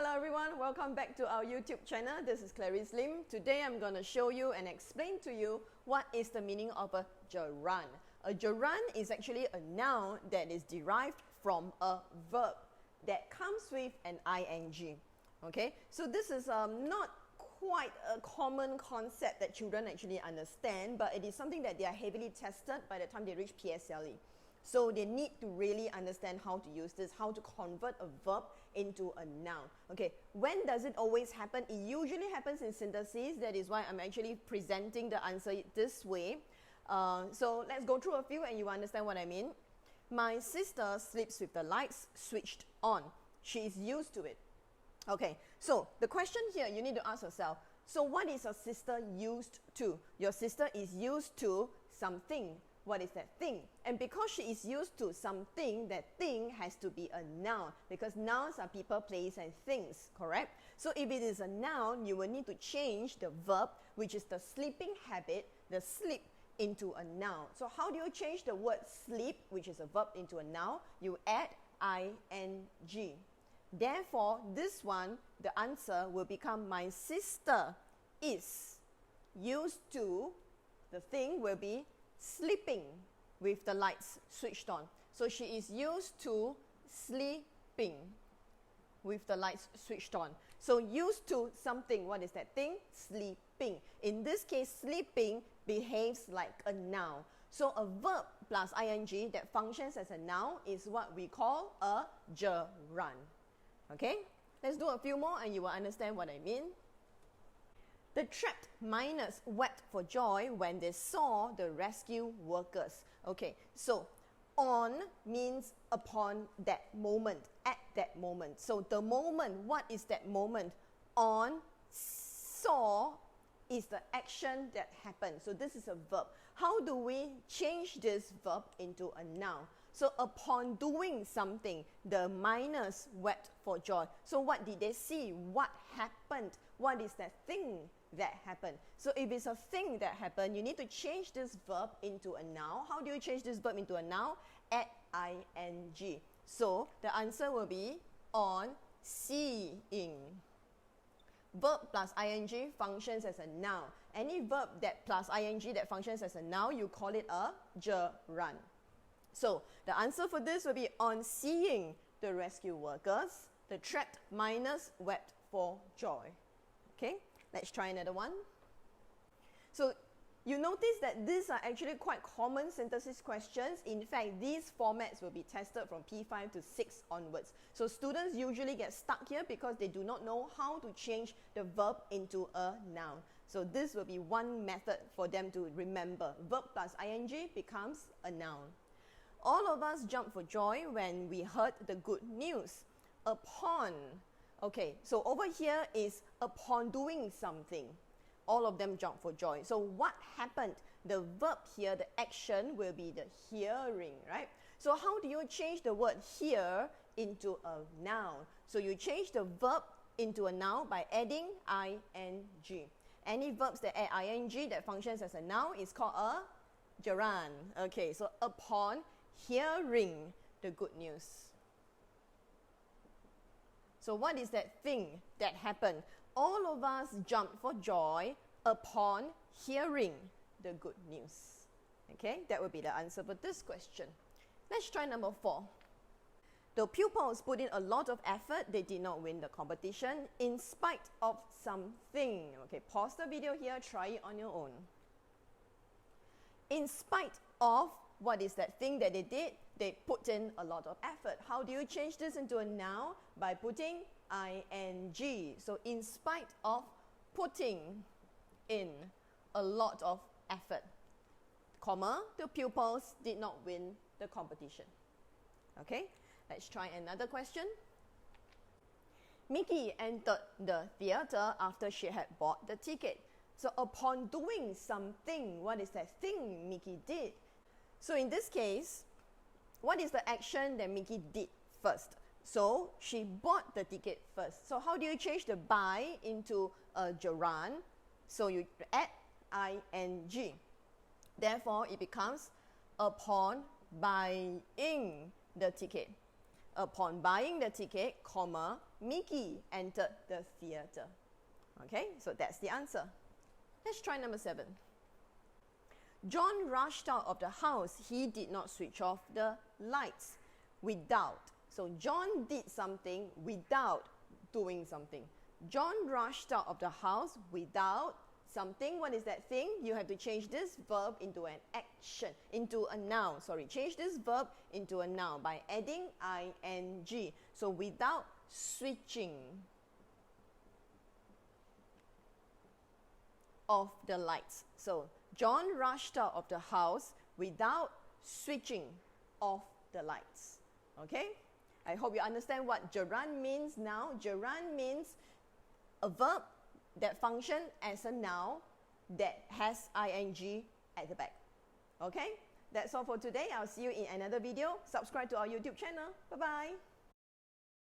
Hello everyone, welcome back to our YouTube channel. This is Clarice Lim. Today I'm going to show you and explain to you what is the meaning of a gerund. A gerund is actually a noun that is derived from a verb that comes with an ing. Okay, so this is not quite a common concept that children actually understand, but it is something that they are heavily tested by the time they reach PSLE. So they need to really understand how to use this, how to convert a verb into a noun. Okay, when does it always happen? It usually happens in synthesis. That is why I'm actually presenting the answer this way. So let's go through a few and you understand what I mean. My sister sleeps with the lights switched on. She is used to it. Okay, so the question here, you need to ask yourself, so what is your sister used to? Your sister is used to something. What is that thing? And because she is used to something, that thing has to be a noun, because nouns are people, place, and things, correct? So if it is a noun, you will need to change the verb, which is the sleeping habit, the sleep, into a noun. So how do you change the word sleep, which is a verb, into a noun? You add ing. Therefore, this one, the answer will become my sister is used to, the thing will be sleeping with the lights switched on. So she is used to sleeping with the lights switched on. So used to something, what is that thing? Sleeping. In this case, sleeping behaves like a noun. So a verb plus ing that functions as a noun is what we call a gerund. Okay, let's do a few more and you will understand what I mean. The trapped miners wept for joy when they saw the rescue workers. Okay, so on means upon that moment, at that moment. So the moment, what is that moment? On, saw is the action that happened. So this is a verb. How do we change this verb into a noun? So upon doing something, the miners wept for joy. So what did they see? What happened? What is that thing that happened? So if it's a thing that happened, you need to change this verb into a noun. How do you change this verb into a noun? Add ing. So the answer will be on seeing. Verb plus ing functions as a noun. Any verb that plus ing that functions as a noun, you call it a gerund. So the answer for this will be on seeing the rescue workers, the trapped miners wept for joy. Okay, let's try another one. So you notice that these are actually quite common synthesis questions. In fact, these formats will be tested from P5 to 6 onwards. So students usually get stuck here because they do not know how to change the verb into a noun. So this will be one method for them to remember. Verb plus ing becomes a noun. All of us jumped for joy when we heard the good news. Upon. Okay, so over here is upon doing something. All of them jumped for joy. So what happened? The verb here, the action will be the hearing, right? So how do you change the word hear into a noun? So you change the verb into a noun by adding ing. Any verbs that add ing that functions as a noun is called a gerund. Okay, so upon hearing the good news. So what is that thing that happened? All of us jumped for joy upon hearing the good news. Okay, that would be the answer for this question. Let's try number 4. The pupils put in a lot of effort. They did not win the competition in spite of something. Okay, pause the video here, try it on your own. In spite of, what is that thing that they did? They put in a lot of effort. How do you change this into a noun? By putting ing. So in spite of putting in a lot of effort, comma, the pupils did not win the competition. Okay, let's try another question. Mickey entered the theater after she had bought the ticket. So upon doing something, what is that thing Mickey did? So in this case, what is the action that Mickey did first? So she bought the ticket first. So how do you change the buy into a gerund? So you add ing. Therefore, it becomes upon buying the ticket. Upon buying the ticket, comma, Mickey entered the theater. Okay, so that's the answer. Let's try number 7. John rushed out of the house. He did not switch off the lights. Without. So John did something without doing something. John rushed out of the house without something. What is that thing? You have to change this verb into an action, into a noun. Sorry, change this verb into a noun by adding ing. So without switching off the lights. So John rushed out of the house without switching off the lights. Okay? I hope you understand what gerund means now. Gerund means a verb that functions as a noun that has ing at the back. Okay? That's all for today. I'll see you in another video. Subscribe to our YouTube channel. Bye-bye.